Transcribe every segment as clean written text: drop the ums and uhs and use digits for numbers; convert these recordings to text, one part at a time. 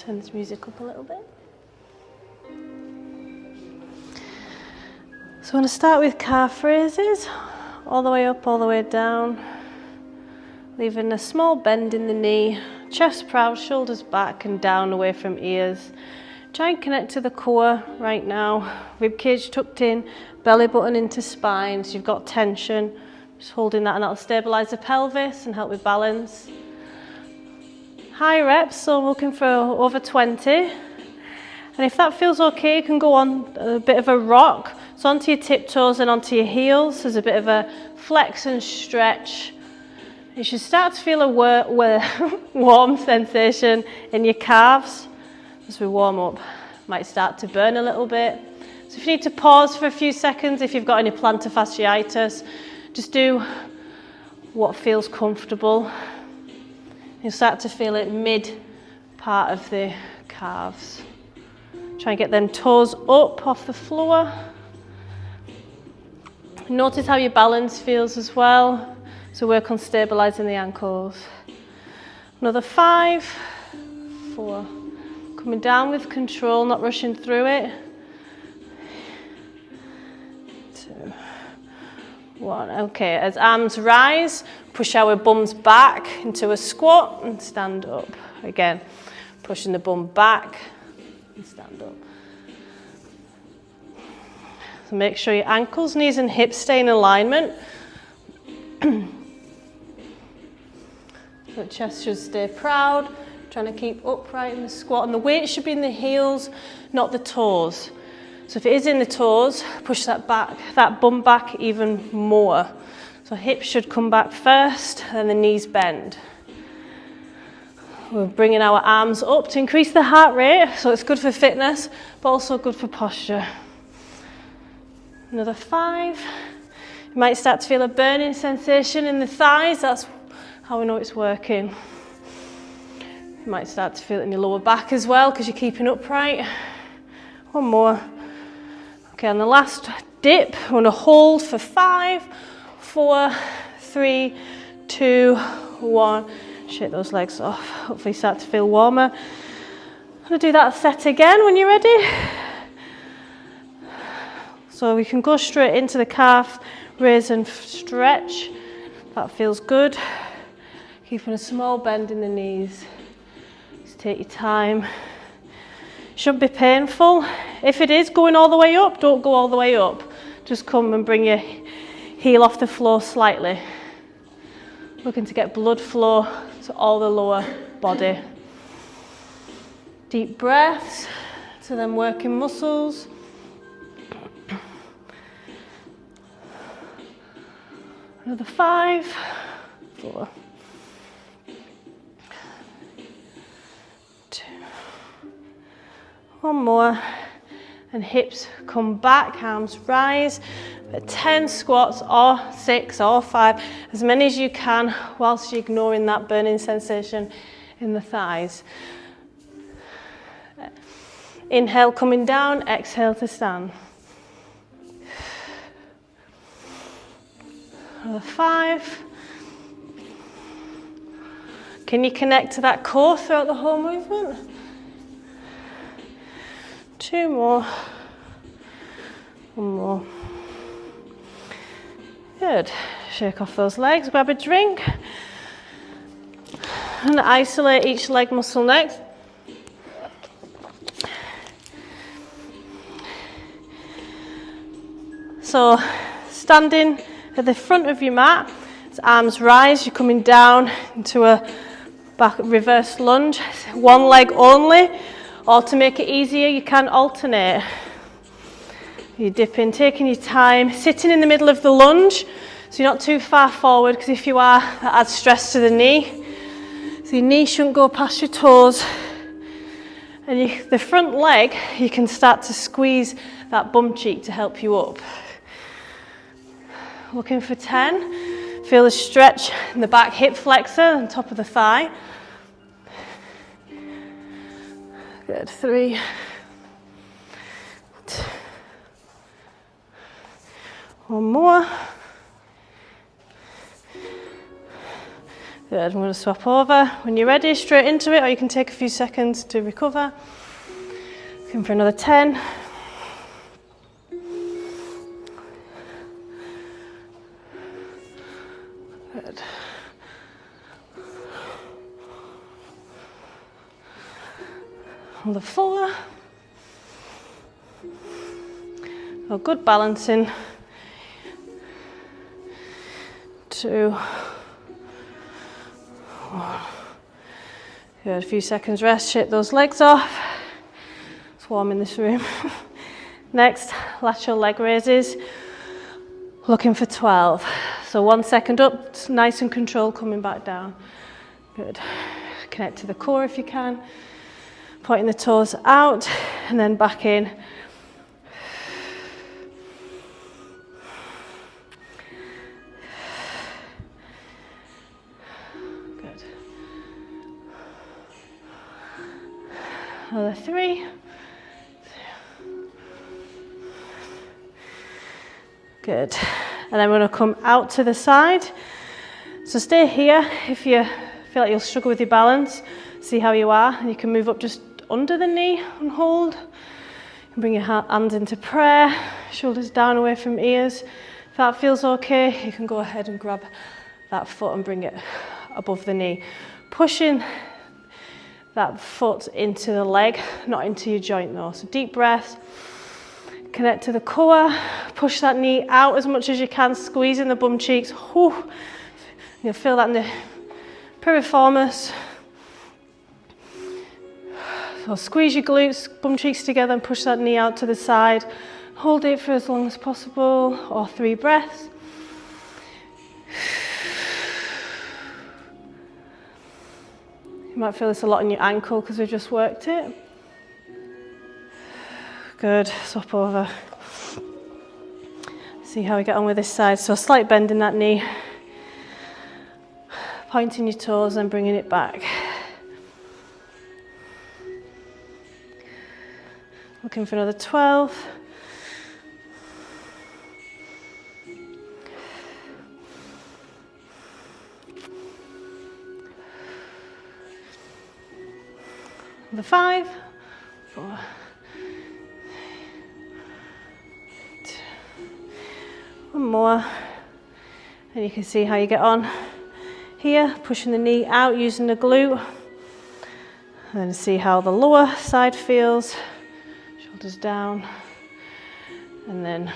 Turn this music up a little bit. So I'm going to start with calf raises, all the way up, all the way down, leaving a small bend in the knee, chest proud, shoulders back and down away from ears. Try and connect to the core right now, rib cage tucked in, belly button into spine, so you've got tension. Just holding that, and that'll stabilise the pelvis and help with balance. High reps, so I'm looking for over 20. And if that feels okay, you can go on a bit of a rock. So onto your tiptoes and onto your heels. There's a bit of a flex and stretch. You should start to feel a warm sensation in your calves as we warm up. Might start to burn a little bit. So if you need to pause for a few seconds, if you've got any plantar fasciitis, just do what feels comfortable. You'll start to feel it mid part of the calves. Try and get them toes up off the floor. Notice how your balance feels as well. So work on stabilising the ankles. Another 5, 4. Coming down with control, not rushing through it. 2, 1. Okay, as arms rise, push our bums back into a squat and stand up. Again, pushing the bum back and stand up. So make sure your ankles, knees and hips stay in alignment. The chest should stay proud, trying to keep upright in the squat, and the weight should be in the heels, not the toes. So if it is in the toes, push that back, that bum back even more. So hips should come back first, and the knees bend. We're bringing our arms up to increase the heart rate, so it's good for fitness, but also good for posture. Another 5. You might start to feel a burning sensation in the thighs. That's how we know it's working. You might start to feel it in your lower back as well, because you're keeping upright. One more. Okay, on the last dip, we're going to hold for 5, 4, 3, 2, 1. Shake those legs off. Hopefully start to feel warmer. I'm going to do that set again when you're ready. So we can go straight into the calf, raise and stretch. That feels good. Keeping a small bend in the knees. Just take your time. Shouldn't be painful. If it is going all the way up, don't go all the way up. Just come and bring your heel off the floor slightly. Looking to get blood flow to all the lower body. Deep breaths to them working muscles. Another 5, 4, 2. One more. And hips come back, arms rise. 10 squats or 6 or 5, as many as you can, whilst you're ignoring that burning sensation in the thighs. Inhale, coming down, exhale to stand. Another 5. Can you connect to that core throughout the whole movement? 2 more. 1 more. Good. Shake off those legs, grab a drink. And isolate each leg muscle next. So, standing at the front of your mat, as arms rise, you're coming down into a back reverse lunge. 1 leg only, or to make it easier, you can alternate. You dip in, taking your time, sitting in the middle of the lunge, so you're not too far forward, because if you are, that adds stress to the knee. So your knee shouldn't go past your toes. And the front leg, you can start to squeeze that bum cheek to help you up. Looking for 10. Feel the stretch in the back hip flexor and top of the thigh. Good. 3. 2. 1 more. Good, I'm going to swap over. When you're ready, straight into it, or you can take a few seconds to recover. Looking for another 10. Good. Another 4. Oh, good balancing. 2. 1. Good, a few seconds rest, shake those legs off. It's warm in this room. Next, lateral leg raises. Looking for 12. So 1 second up, nice and controlled, coming back down. Good. Connect to the core if you can. Pointing the toes out and then back in. Good. Another 3. Good. And then we're going to come out to the side. So stay here if you feel like you'll struggle with your balance. See how you are. And you can move up just under the knee and hold. You can bring your hands into prayer, shoulders down away from ears. If that feels okay, you can go ahead and grab that foot and bring it above the knee. Pushing that foot into the leg, not into your joint though. So deep breath. Connect to the core, push that knee out as much as you can, squeezing the bum cheeks. Whew. You'll feel that in the piriformis. So squeeze your glutes, bum cheeks together and push that knee out to the side. Hold it for as long as possible, or 3 breaths. You might feel this a lot in your ankle because we've just worked it. Good, swap over. See how we get on with this side. So a slight bend in that knee. Pointing your toes and bringing it back. Looking for another 12. Another 5. 4. One more, and you can see how you get on here, pushing the knee out using the glute, and then see how the lower side feels, shoulders down, and then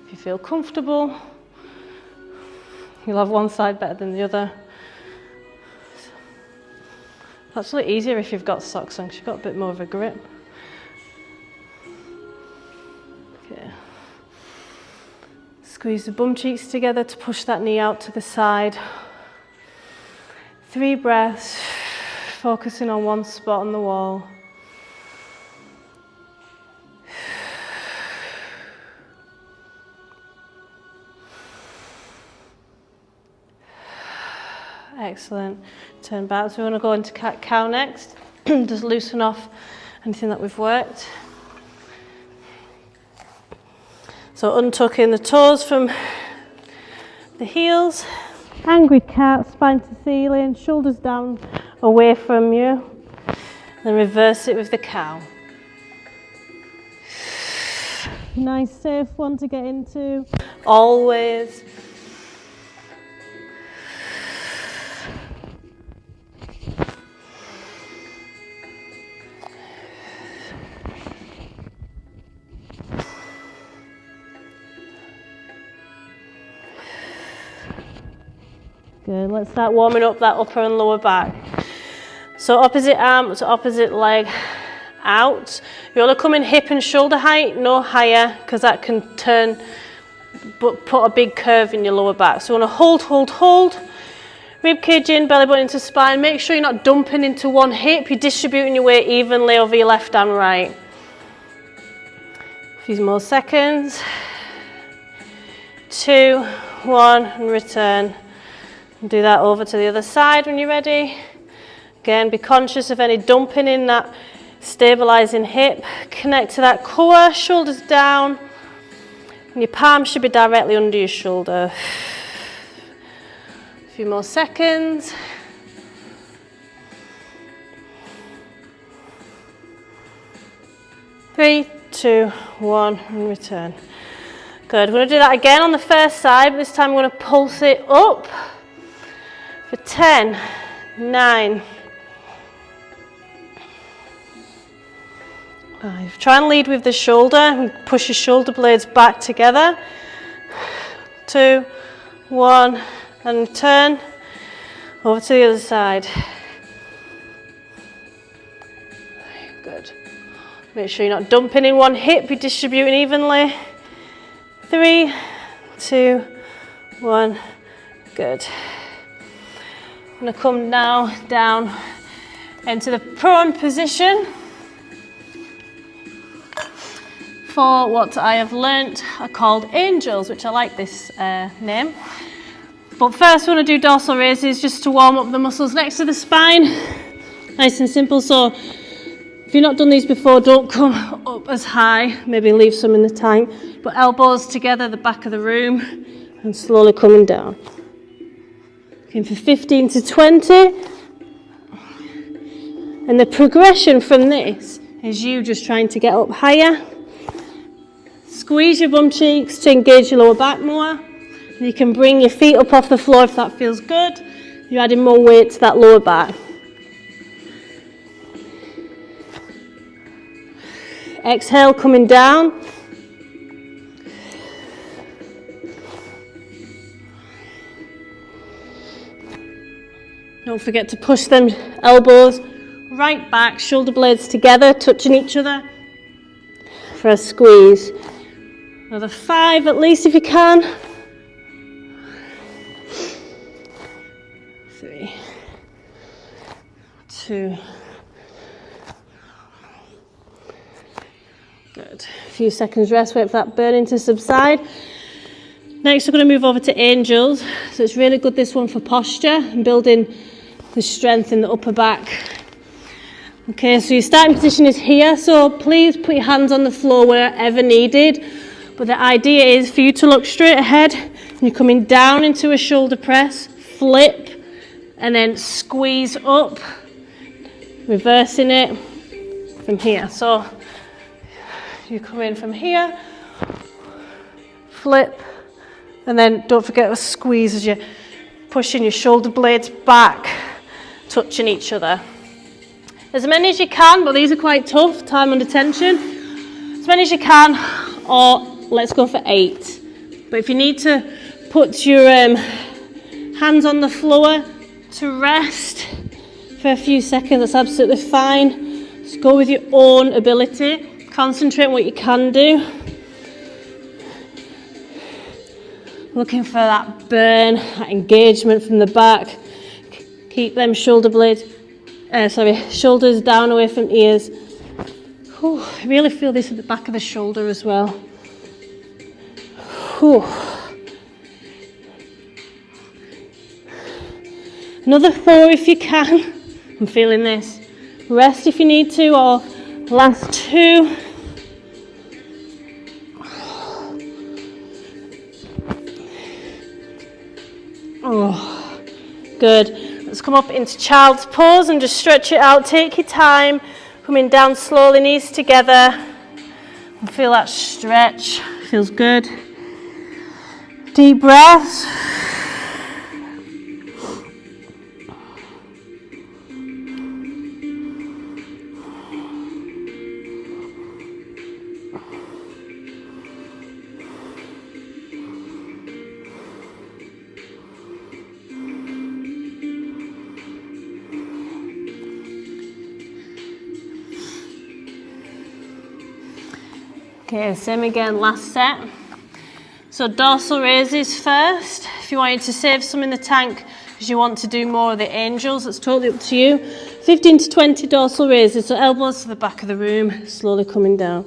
if you feel comfortable, you'll have one side better than the other. It's actually easier if you've got socks on because you've got a bit more of a grip. Okay. Squeeze the bum cheeks together to push that knee out to the side. 3 breaths, focusing on one spot on the wall. Excellent. Turn back. So we want to go into cat-cow next. Just loosen off anything that we've worked. So untucking the toes from the heels. Angry cat, spine to ceiling, shoulders down away from you. Then reverse it with the cow. Nice safe one to get into. Always. Good, let's start warming up that upper and lower back. So opposite arm to opposite leg out. You want to come in hip and shoulder height, no higher, because that can turn, but put a big curve in your lower back. So you want to hold, hold, hold. Rib cage in, belly button into spine. Make sure you're not dumping into one hip. You're distributing your weight evenly over your left and right. A few more seconds. 2, 1, and return. Do that over to the other side when you're ready. Again, be conscious of any dumping in that stabilizing hip. Connect to that core, shoulders down. And your palms should be directly under your shoulder. few more seconds. Three, two, one, and return. Good. We're going to do that again on the first side, but this time we're going to pulse it up for 10, 9, 5. Try and lead with the shoulder and push your shoulder blades back together. 2, 1, and turn over to the other side. Good. Make sure you're not dumping in one hip, you're distributing evenly. 3, 2, 1. Good. I'm going to come now down into the prone position for what I have learnt are called angels, which I like this name. But first, we want to do dorsal raises just to warm up the muscles next to the spine. Nice and simple. So if you've not done these before, don't come up as high. Maybe leave some in the tank. But elbows together, the back of the room, and slowly coming down. Looking for 15 to 20. And the progression from this is you just trying to get up higher. Squeeze your bum cheeks to engage your lower back more. You can bring your feet up off the floor if that feels good. You're adding more weight to that lower back. Exhale, coming down. Don't forget to push them elbows right back, shoulder blades together, touching each other for a squeeze. Another 5 at least if you can. 3, 2. Good. A few seconds rest, wait for that burning to subside. Next we're going to move over to angels. So it's really good, this one, for posture and building the strength in the upper back. Okay, so your starting position is here, so please put your hands on the floor wherever needed. But the idea is for you to look straight ahead, and you're coming down into a shoulder press, flip, and then squeeze up, reversing it from here. So you come in from here, flip, and then don't forget to squeeze as you're pushing your shoulder blades back, touching each other. As many as you can, but these are quite tough, time under tension. As many as you can, or let's go for 8. But if you need to put your hands on the floor to rest for a few seconds, that's absolutely fine. Just go with your own ability. Concentrate on what you can do. Looking for that burn, that engagement from the back. Keep them shoulders down away from ears. Whew, I really feel this at the back of the shoulder as well. Whew. Another 4 if you can. I'm feeling this. Rest if you need to, or last 2. Oh, good. Let's come up into child's pose and just stretch it out. Take your time. Coming down slowly, knees together. And feel that stretch. Feels good. Deep breaths. Okay, same again, last set. So dorsal raises first. If you wanted to save some in the tank because you want to do more of the angels, that's totally up to you. 15 to 20 dorsal raises, so elbows to the back of the room, slowly coming down.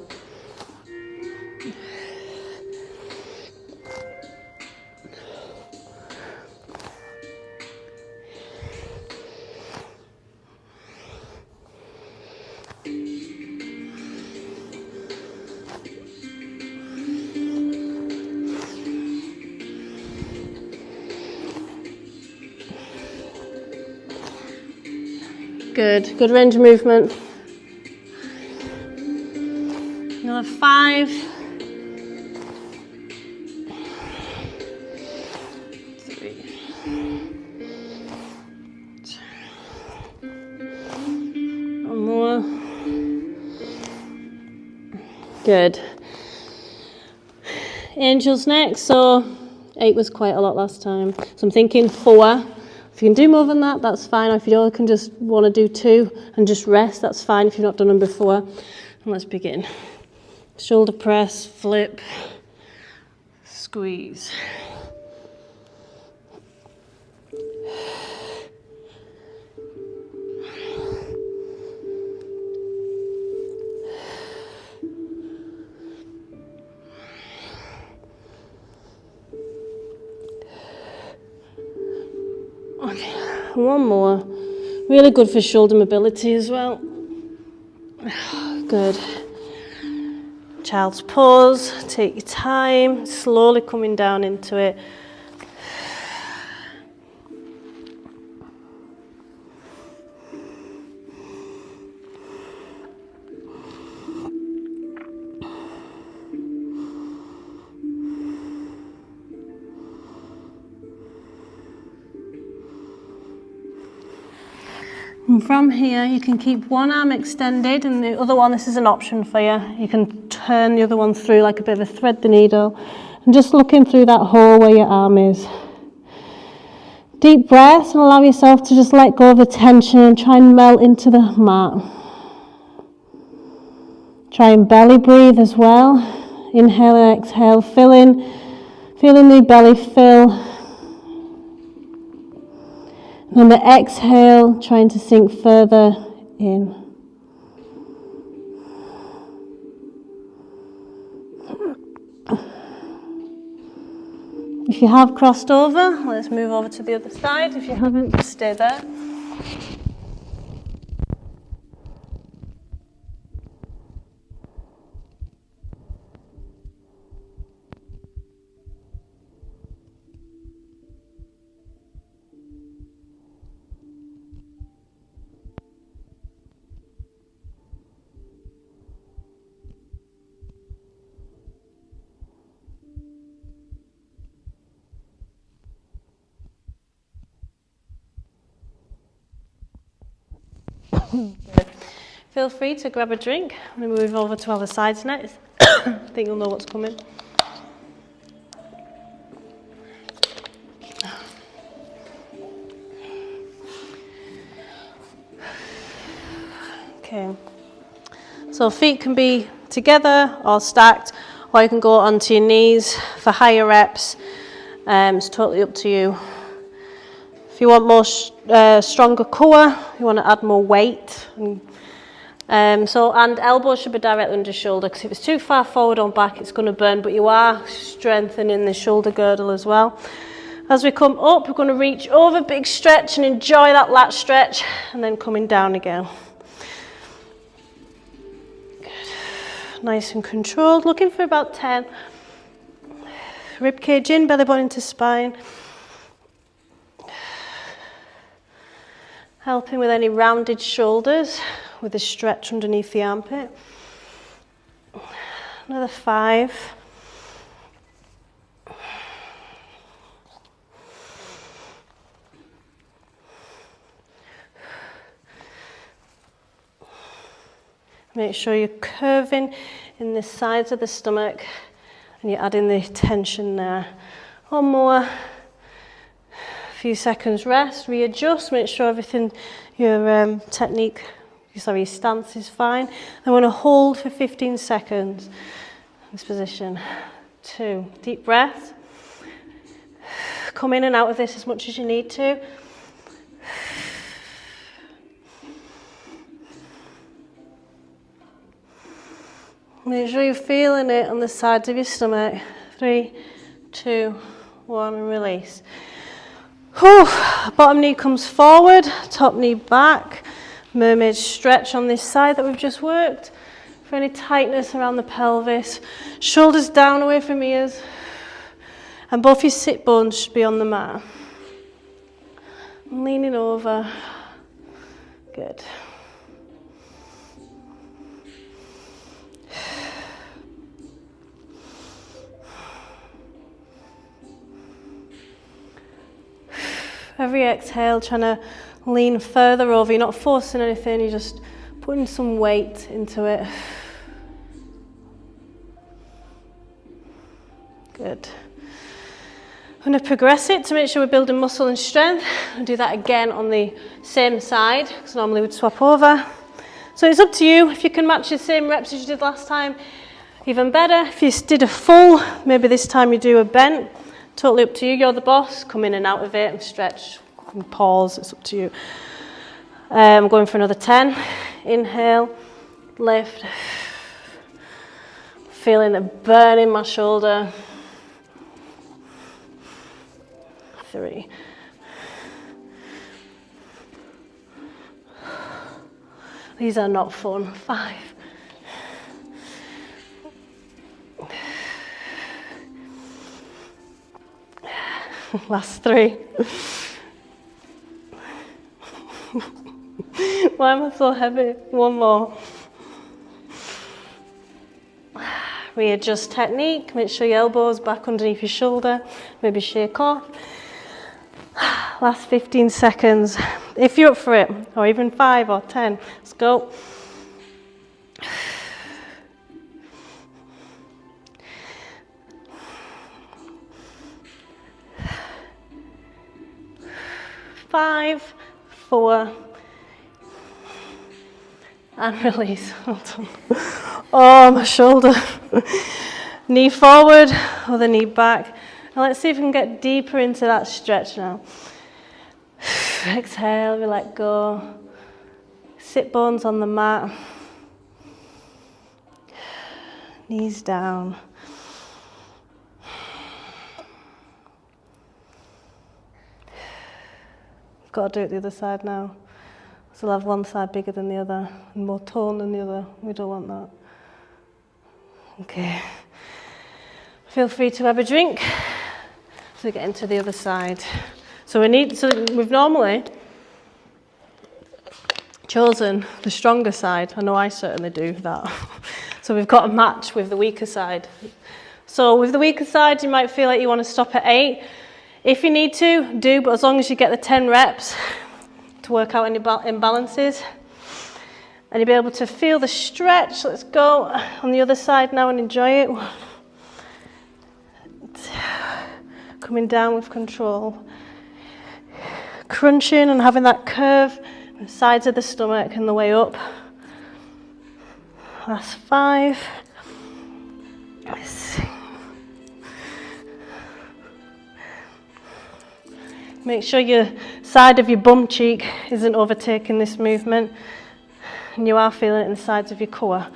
Good, good range of movement. Another 5. 3. One more. Good. Angels next. So 8 was quite a lot last time. So I'm thinking 4. If you can do more than that, that's fine. Or if you don't, can just want to do 2 and just rest, that's fine if you've not done them before. And let's begin. Shoulder press, flip, squeeze. Okay, one more. Really good for shoulder mobility as well. Good. Child's pose, take your time, slowly coming down into it. And from here, you can keep one arm extended and the other one, this is an option for you. You can turn the other one through like a bit of a thread the needle and just looking through that hole where your arm is. Deep breaths and allow yourself to just let go of the tension and try and melt into the mat. Try and belly breathe as well. Inhale and exhale, feeling the belly fill. And on the exhale, trying to sink further in. If you have crossed over, let's move over to the other side. If you haven't, just stay there. Good. Feel free to grab a drink. I'm going to move over to other sides next. I think you'll know what's coming. Okay. So feet can be together or stacked, or you can go onto your knees for higher reps. It's totally up to you. If you want more stronger core, you want to add more weight. And elbows should be directly under shoulder, because if it's too far forward on back, it's going to burn, but you are strengthening the shoulder girdle as well. As we come up, we're going to reach over, big stretch, and enjoy that lat stretch, and then coming down again. Good. Nice and controlled, looking for about 10. Rib cage in, belly button into spine. Helping with any rounded shoulders with a stretch underneath the armpit. Another 5. Make sure you're curving in the sides of the stomach and you're adding the tension there. One more. Few seconds rest, readjust, make sure everything, your your stance is fine. I want to hold for 15 seconds in this position. 2, deep breath. Come in and out of this as much as you need to. Make sure you're feeling it on the sides of your stomach. 3, 2, 1, and release. Whew. Bottom knee comes forward, top knee back. Mermaid stretch on this side that we've just worked. For any tightness around the pelvis. Shoulders down away from ears. And both your sit bones should be on the mat. Leaning over. Good. Every exhale, trying to lean further over. You're not forcing anything, you're just putting some weight into it. Good. I'm going to progress it to make sure we're building muscle and strength. I'll do that again on the same side, because normally we'd swap over. So it's up to you. If you can match the same reps as you did last time, even better. If you did a full, maybe this time you do a bent. Totally up to you. You're the boss. Come in and out of it and stretch and pause. It's up to you. I'm going for another 10. Inhale, lift. Feeling the burn in my shoulder. 3. These are not fun. 5. Last 3. Why am I so heavy? 1 more. Readjust technique. Make sure your elbows back underneath your shoulder. Maybe shake off. Last 15 seconds. If you're up for it, or even 5 or 10. Let's go. Five, 4, and release. Well done. Oh, my shoulder. Knee forward, other knee back. And let's see if we can get deeper into that stretch now. Exhale, we let go. Sit bones on the mat. Knees down. Got to do it the other side now. So we'll have one side bigger than the other and more tone than the other. We don't want that. Okay. Feel free to have a drink. So get into the other side. So we've normally chosen the stronger side. I know I certainly do that. So we've got a match with the weaker side. So with the weaker side, you might feel like you want to stop at 8. If you need to, do, but as long as you get the 10 reps to work out any imbalances, and you'll be able to feel the stretch. Let's go on the other side now and enjoy it. Coming down with control. Crunching and having that curve on the sides of the stomach and the way up. Last 5. Make sure your side of your bum cheek isn't overtaking this movement. And you are feeling it in the sides of your core.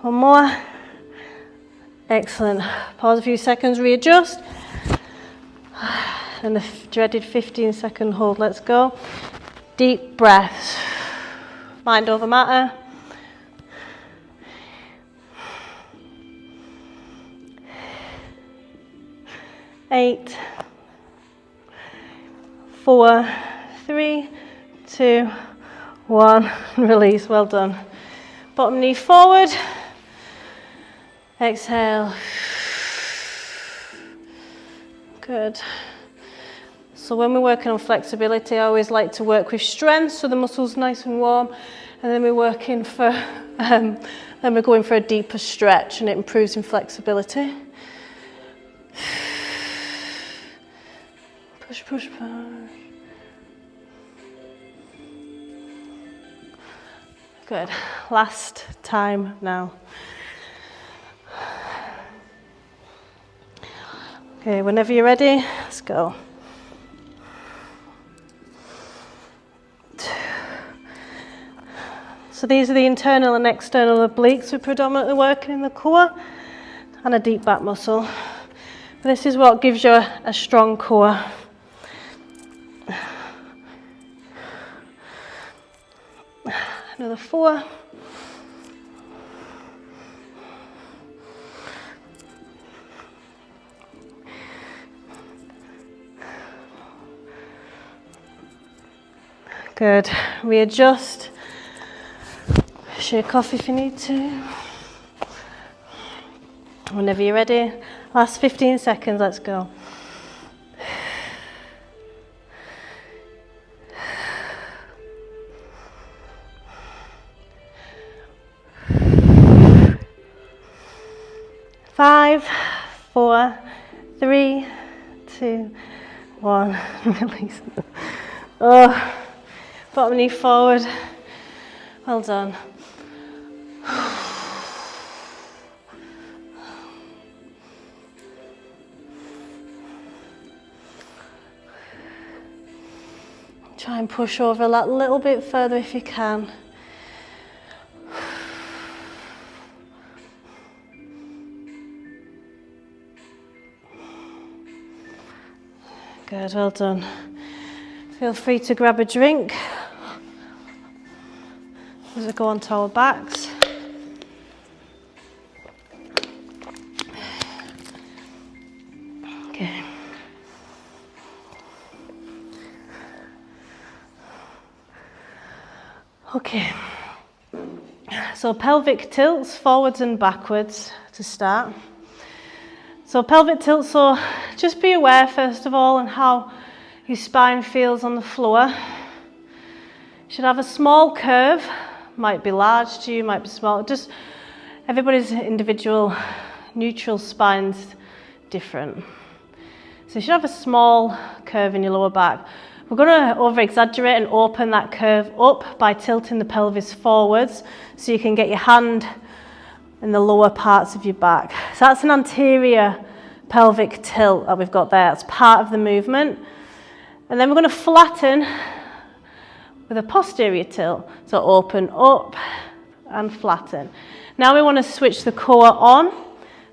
1 more. Excellent. Pause a few seconds, readjust. And the dreaded 15-second hold. Let's go. Deep breaths. Mind over matter. 8. 4, 3, 2, 1. Release. Well done. Bottom knee forward. Exhale. Good. So when we're working on flexibility, I always like to work with strength, so the muscle's nice and warm, and then we're working for, then we're going for a deeper stretch, and it improves in flexibility. Push, push, push. Good. Last time now. Okay, whenever you're ready, let's go. So these are the internal and external obliques. We're predominantly working in the core and a deep back muscle. This is what gives you a strong core. Another 4. Good. Readjust. Shake off if you need to. Whenever you're ready. Last 15 seconds, let's go. Five, 4, 3, 2, 1. Release. Oh, bottom knee forward. Well done. Try and push over that little bit further if you can. Good, well done. Feel free to grab a drink as we go onto our backs. Okay. Okay. So pelvic tilts, forwards and backwards to start. So pelvic tilt, so just be aware first of all on how your spine feels on the floor. You should have a small curve, might be large to you, might be small, just everybody's individual neutral spine's different. So you should have a small curve in your lower back. We're going to over-exaggerate and open that curve up by tilting the pelvis forwards so you can get your hand in the lower parts of your back. So that's an anterior pelvic tilt that we've got there. That's part of the movement. And then we're going to flatten with a posterior tilt. So open up and flatten. Now we want to switch the core on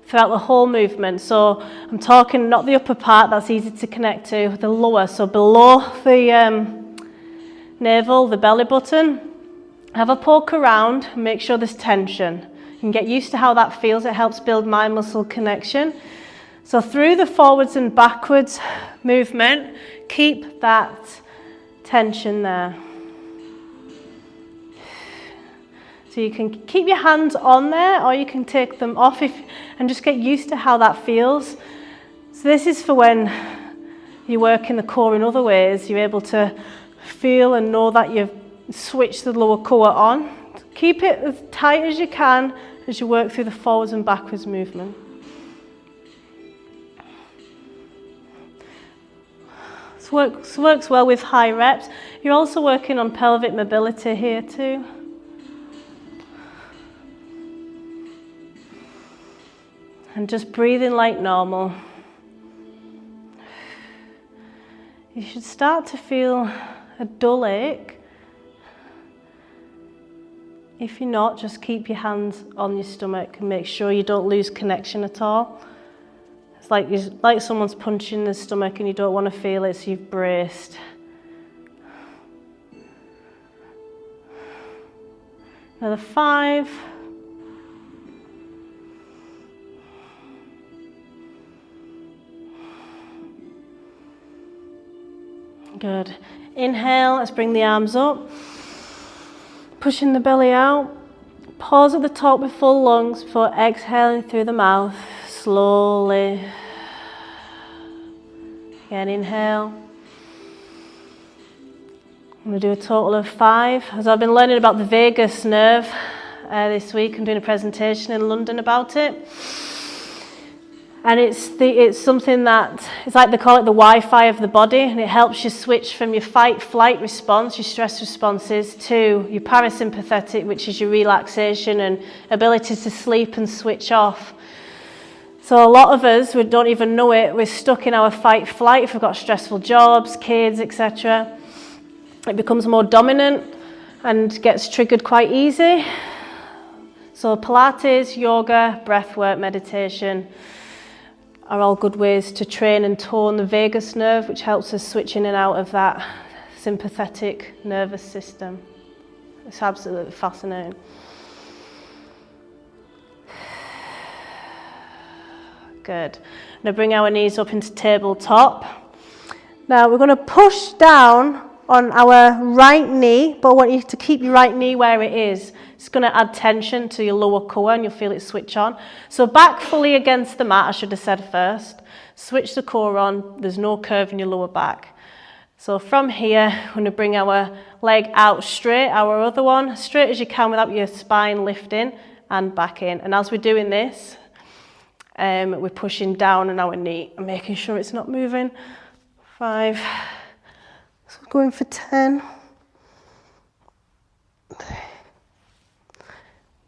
throughout the whole movement. So I'm talking not the upper part, that's easy to connect to, the lower. So below the navel, the belly button, have a poke around, make sure there's tension. You can get used to how that feels, it helps build mind-muscle connection. So through the forwards and backwards movement, keep that tension there. So you can keep your hands on there or you can take them off and just get used to how that feels. So this is for when you work in the core in other ways, you're able to feel and know that you've switched the lower core on. Keep it as tight as you can as you work through the forwards and backwards movement. This works well with high reps. You're also working on pelvic mobility here too. And just breathing like normal. You should start to feel a dull ache. If you're not, just keep your hands on your stomach and make sure you don't lose connection at all. It's like someone's punching the stomach and you don't want to feel it, so you've braced. Another 5. Good. Inhale, let's bring the arms up. Pushing the belly out. Pause at the top with full lungs before exhaling through the mouth. Slowly. Again, inhale. I'm going to do a total of 5. As I've been learning about the vagus nerve this week, I'm doing a presentation in London about it. And it's something that, it's like they call it the Wi-Fi of the body, and it helps you switch from your fight-flight response, your stress responses, to your parasympathetic, which is your relaxation and ability to sleep and switch off. So a lot of us, we don't even know it, we're stuck in our fight-flight if we've got stressful jobs, kids, etc. It becomes more dominant and gets triggered quite easy. So Pilates, yoga, breathwork, meditation are all good ways to train and tone the vagus nerve, which helps us switch in and out of that sympathetic nervous system. It's absolutely fascinating. Good. Now bring our knees up into tabletop. Now we're going to push down on our right knee, but I want you to keep your right knee where it is. It's going to add tension to your lower core and you'll feel it switch on. So back fully against the mat, I should have said first. Switch the core on, there's no curve in your lower back. So from here, we're going to bring our leg out straight, our other one, straight as you can without your spine lifting and back in. And as we're doing this, we're pushing down on our knee and making sure it's not moving. 5, so going for 10. 3,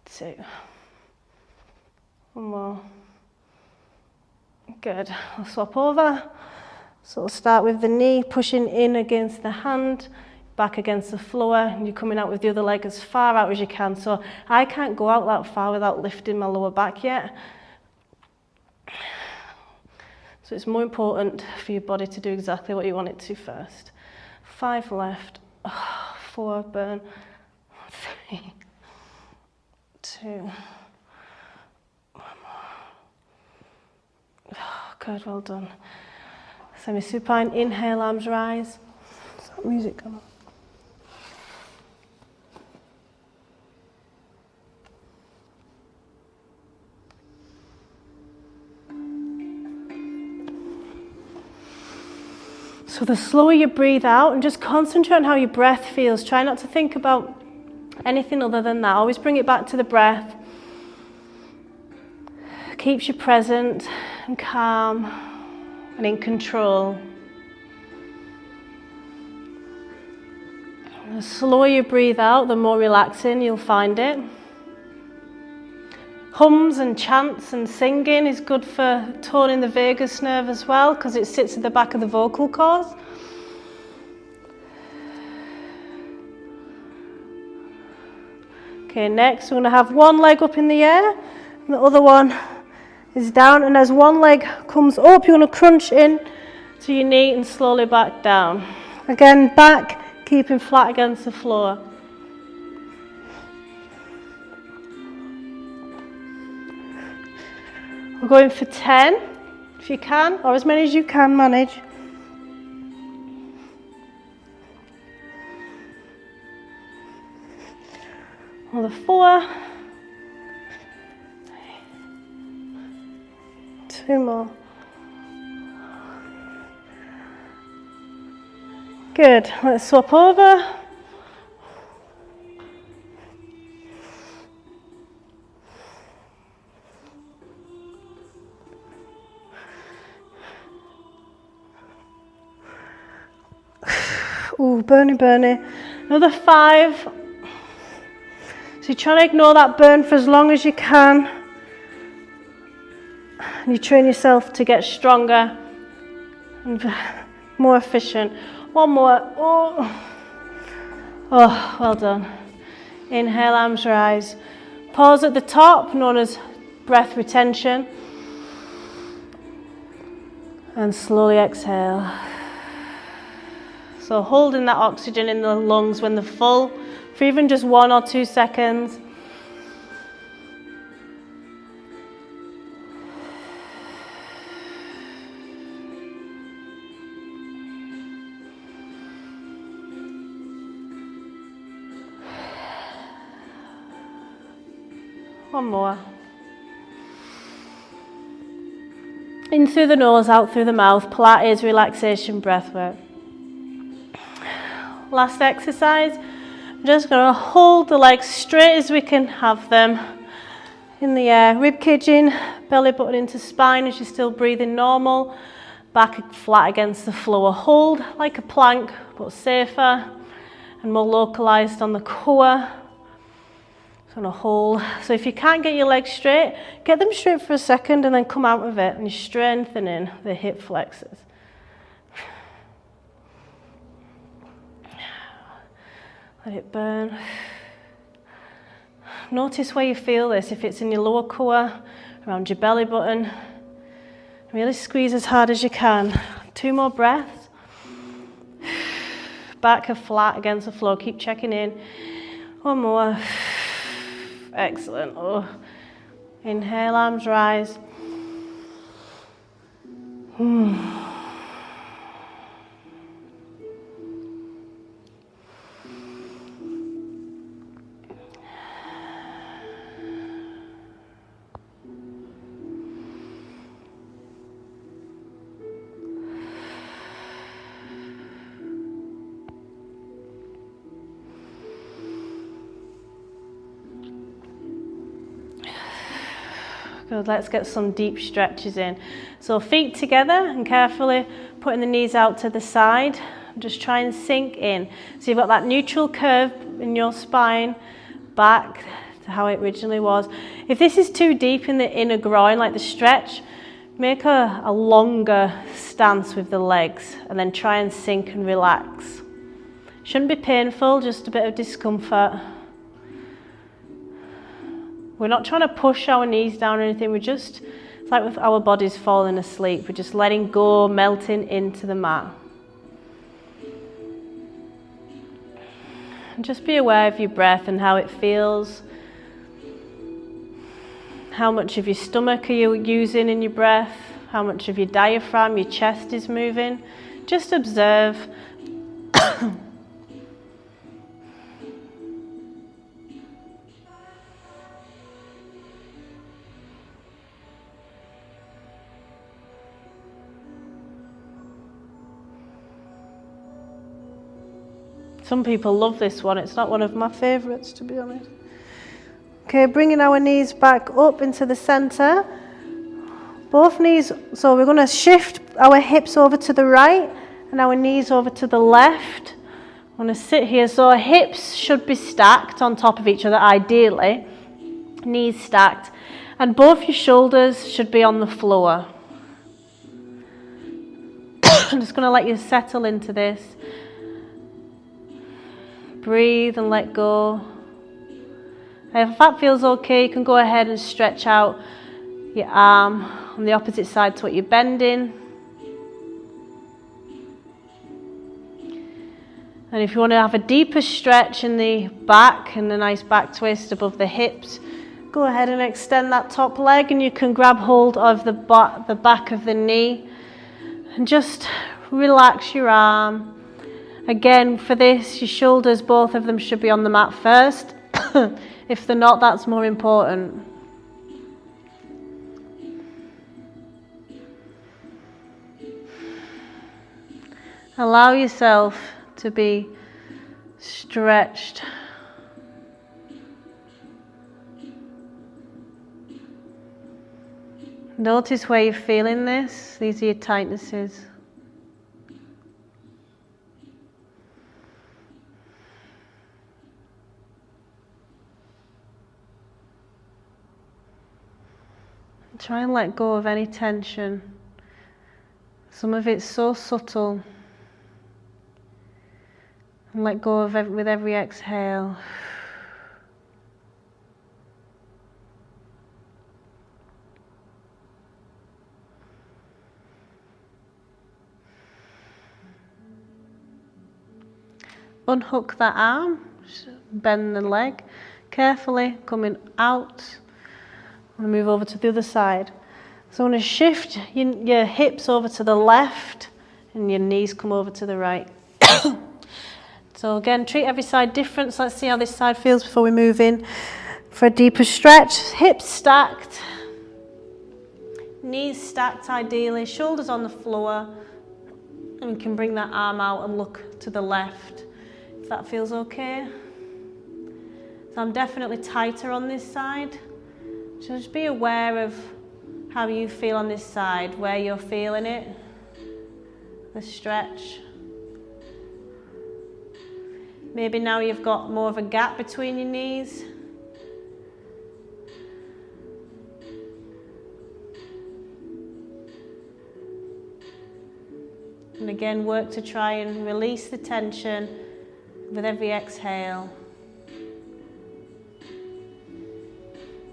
2, 1 more. Good, I'll swap over. So we'll start with the knee, pushing in against the hand, back against the floor, and you're coming out with the other leg as far out as you can. So I can't go out that far without lifting my lower back yet. So it's more important for your body to do exactly what you want it to first. 5 left, 4, burn, 3, 2, 1 more. Good, well done. Semi-supine, inhale, arms rise. Is that music come on? So the slower you breathe out, and just concentrate on how your breath feels. Try not to think about anything other than that. Always bring it back to the breath. Keeps you present and calm and in control. The slower you breathe out, the more relaxing you'll find it. Hums and chants and singing is good for toning the vagus nerve as well, because it sits at the back of the vocal cords. Okay, next we're going to have one leg up in the air and the other one is down, and as one leg comes up, you're going to crunch in to your knee and slowly back down. Again, back, keeping flat against the floor. We're going for 10, if you can, or as many as you can manage. Another 4. 2 more. Good, let's swap over. Ooh, burny, burny. Another 5. So you're trying to ignore that burn for as long as you can. And you train yourself to get stronger and more efficient. 1 more. Oh, well done. Inhale, arms rise. Pause at the top, known as breath retention. And slowly exhale. So holding that oxygen in the lungs when they're full for even just 1 or 2 seconds. One more. In through the nose, out through the mouth. Pilates, relaxation, breath work. Last exercise. I'm just going to hold the legs straight as we can have them in the air. Rib cage in, belly button into spine as you're still breathing normal. Back flat against the floor. Hold like a plank, but safer and more localized on the core. Going to hold. So if you can't get your legs straight, get them straight for a second and then come out of it, and you're strengthening the hip flexors. Let it burn. Notice where you feel this, if it's in your lower core, around your belly button. Really squeeze as hard as you can. 2 more breaths. Back flat against the floor. Keep checking in. 1 more. Excellent. Oh. Inhale, arms rise. Good, let's get some deep stretches in. So feet together and carefully putting the knees out to the side. Just try and sink in. So you've got that neutral curve in your spine back to how it originally was. If this is too deep in the inner groin, like the stretch, make a longer stance with the legs and then try and sink and relax. Shouldn't be painful, just a bit of discomfort. We're not trying to push our knees down or anything, it's like with our bodies falling asleep, we're just letting go, melting into the mat. And just be aware of your breath and how it feels. How much of your stomach are you using in your breath? How much of your diaphragm, your chest is moving? Just observe. Some people love this one. It's not one of my favourites, to be honest. Okay, bringing our knees back up into the centre. Both knees, so we're going to shift our hips over to the right and our knees over to the left. I'm going to sit here, so our hips should be stacked on top of each other, ideally. Knees stacked. And both your shoulders should be on the floor. I'm just going to let you settle into this. Breathe and let go. If that feels okay, you can go ahead and stretch out your arm on the opposite side to what you're bending. And if you want to have a deeper stretch in the back and a nice back twist above the hips, go ahead and extend that top leg, and you can grab hold of the back of the knee and just relax your arm. Again, for this, your shoulders, both of them should be on the mat first. If they're not, that's more important. Allow yourself to be stretched. Notice where you're feeling this. These are your tightnesses. Try and let go of any tension. Some of it's so subtle. And let go of with every exhale. Unhook that arm, bend the leg, carefully coming out. I'm going to move over to the other side. So I'm going to shift your hips over to the left and your knees come over to the right. So again, treat every side different. So let's see how this side feels before we move in for a deeper stretch. Hips stacked, knees stacked ideally, shoulders on the floor, and we can bring that arm out and look to the left if that feels okay. So I'm definitely tighter on this side. So just be aware of how you feel on this side, where you're feeling it, the stretch. Maybe now you've got more of a gap between your knees. And again, work to try and release the tension with every exhale.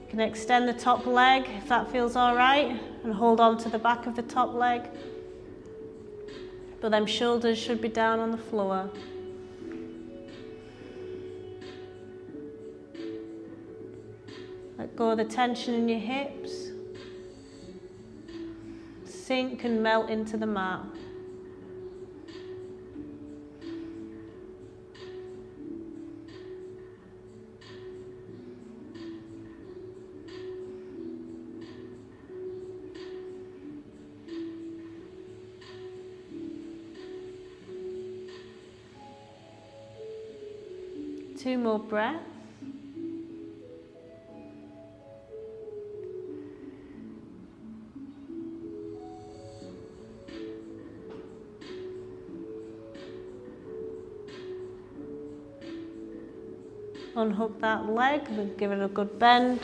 You can extend the top leg if that feels all right, and hold on to the back of the top leg. But them shoulders should be down on the floor. Let go of the tension in your hips. Sink and melt into the mat. Two more breaths. Unhook that leg, and give it a good bend.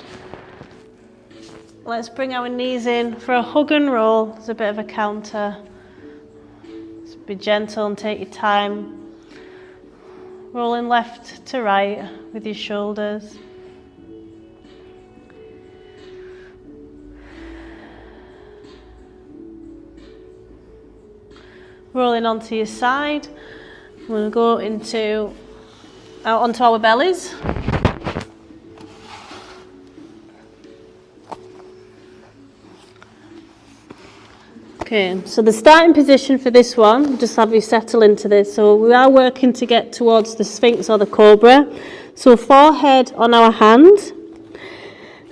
Let's bring our knees in for a hug and roll. It's a bit of a counter. Just be gentle and take your time. Rolling left to right with your shoulders. Rolling onto your side. We're going to go out onto our bellies. Okay, so the starting position for this one, just have you settle into this. So we are working to get towards the Sphinx or the Cobra. So forehead on our hand.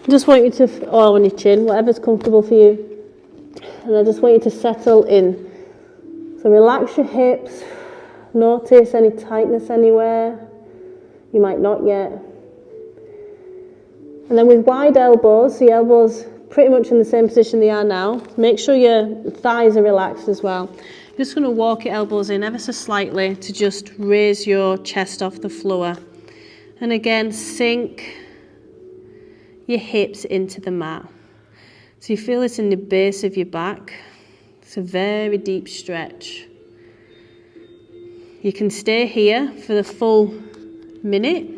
Just want you to, or on your chin, whatever's comfortable for you. And I just want you to settle in. So relax your hips. Notice any tightness anywhere. You might not yet. And then with wide elbows, the elbows pretty much in the same position they are now. Make sure your thighs are relaxed as well. You're just going to walk your elbows in ever so slightly to just raise your chest off the floor. And again, sink your hips into the mat. So you feel this in the base of your back. It's a very deep stretch. You can stay here for the full minute.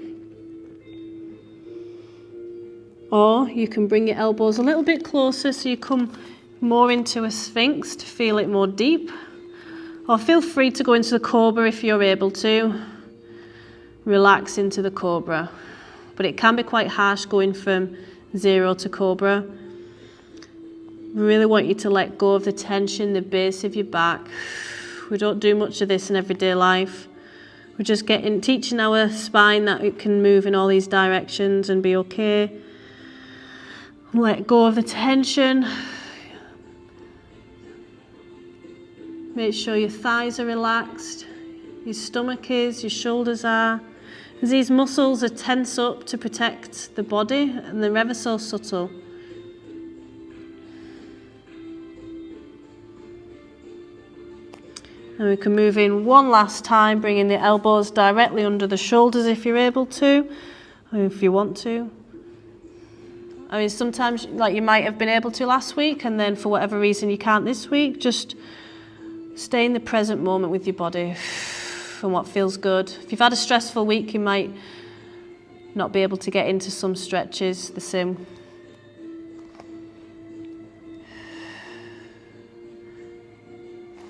Or you can bring your elbows a little bit closer so you come more into a Sphinx to feel it more deep. Or feel free to go into the Cobra if you're able to. Relax into the Cobra. But it can be quite harsh going from 0 to Cobra. We really want you to let go of the tension, the base of your back. We don't do much of this in everyday life. We're just teaching our spine that it can move in all these directions and be okay. Let go of the tension. Make sure your thighs are relaxed, your stomach is, your shoulders are. As these muscles are tense up to protect the body, and they're ever so subtle. And we can move in one last time, bringing the elbows directly under the shoulders if you're able to, or if you want to. I mean, sometimes, like you might have been able to last week, and then for whatever reason you can't this week, just stay in the present moment with your body and what feels good. If you've had a stressful week, you might not be able to get into some stretches the same.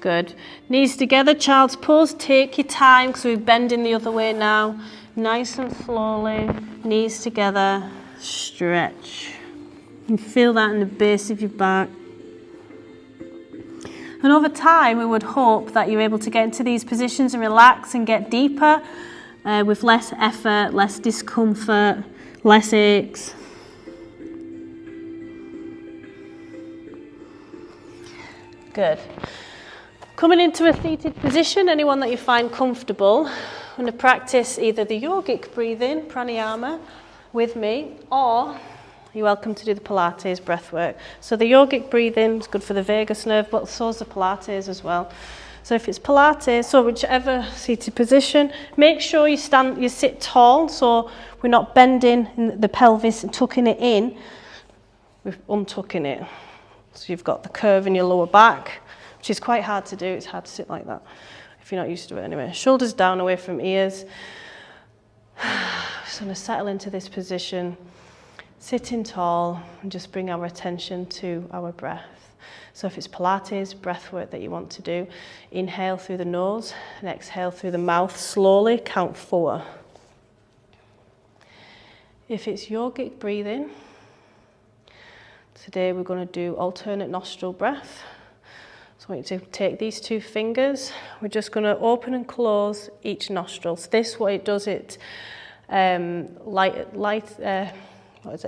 Good. Knees together, child's pose. Take your time because we're bending the other way now. Nice and slowly, knees together. Stretch. You feel that in the base of your back. And over time, we would hope that you're able to get into these positions and relax and get deeper with less effort, less discomfort, less aches. Good. Coming into a seated position, anyone that you find comfortable, I'm going to practice either the yogic breathing, pranayama, with me, or you're welcome to do the Pilates breath work. So the yogic breathing is good for the vagus nerve, but so is the Pilates as well. So if it's Pilates, so whichever seated position, make sure you sit tall, so we're not bending in the pelvis and tucking it in, we're untucking it. So you've got the curve in your lower back, which is quite hard to do. It's hard to sit like that if you're not used to it anyway. Shoulders down away from ears. Just going to settle into this position, sitting tall, and just bring our attention to our breath. So if it's Pilates breath work that you want to do, inhale through the nose and exhale through the mouth slowly, count 4. If it's yogic breathing, today we're going to do alternate nostril breath. So I want you to take these 2 fingers, we're just going to open and close each nostril. So this, what it does, it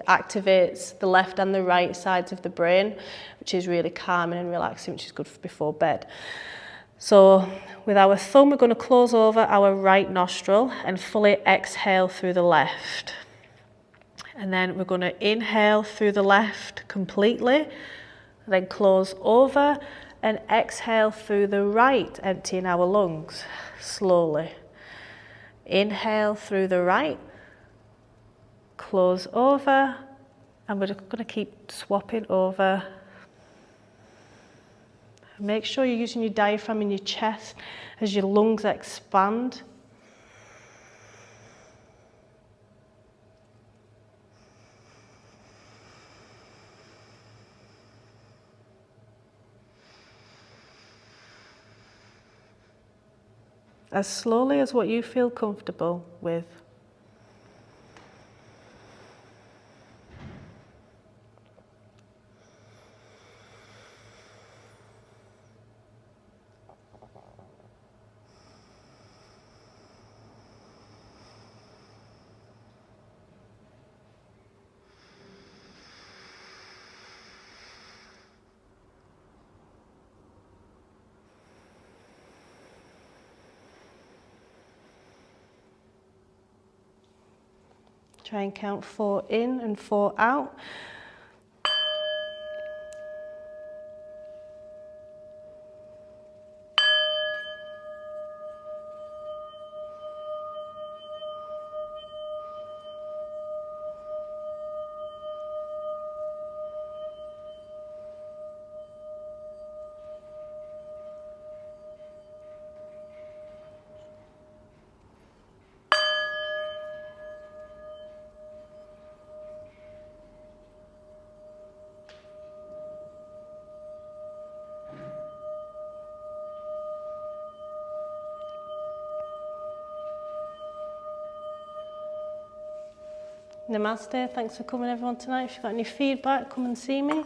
activates the left and the right sides of the brain, which is really calming and relaxing, which is good for before bed. So with our thumb, we're going to close over our right nostril and fully exhale through the left. And then we're going to inhale through the left completely, then close over and exhale through the right, emptying our lungs slowly. Inhale through the right, close over, and we're just going to keep swapping over. Make sure you're using your diaphragm in your chest as your lungs expand. As slowly as what you feel comfortable with. Try and count 4 in and 4 out. Namaste, thanks for coming everyone tonight. If you've got any feedback, come and see me.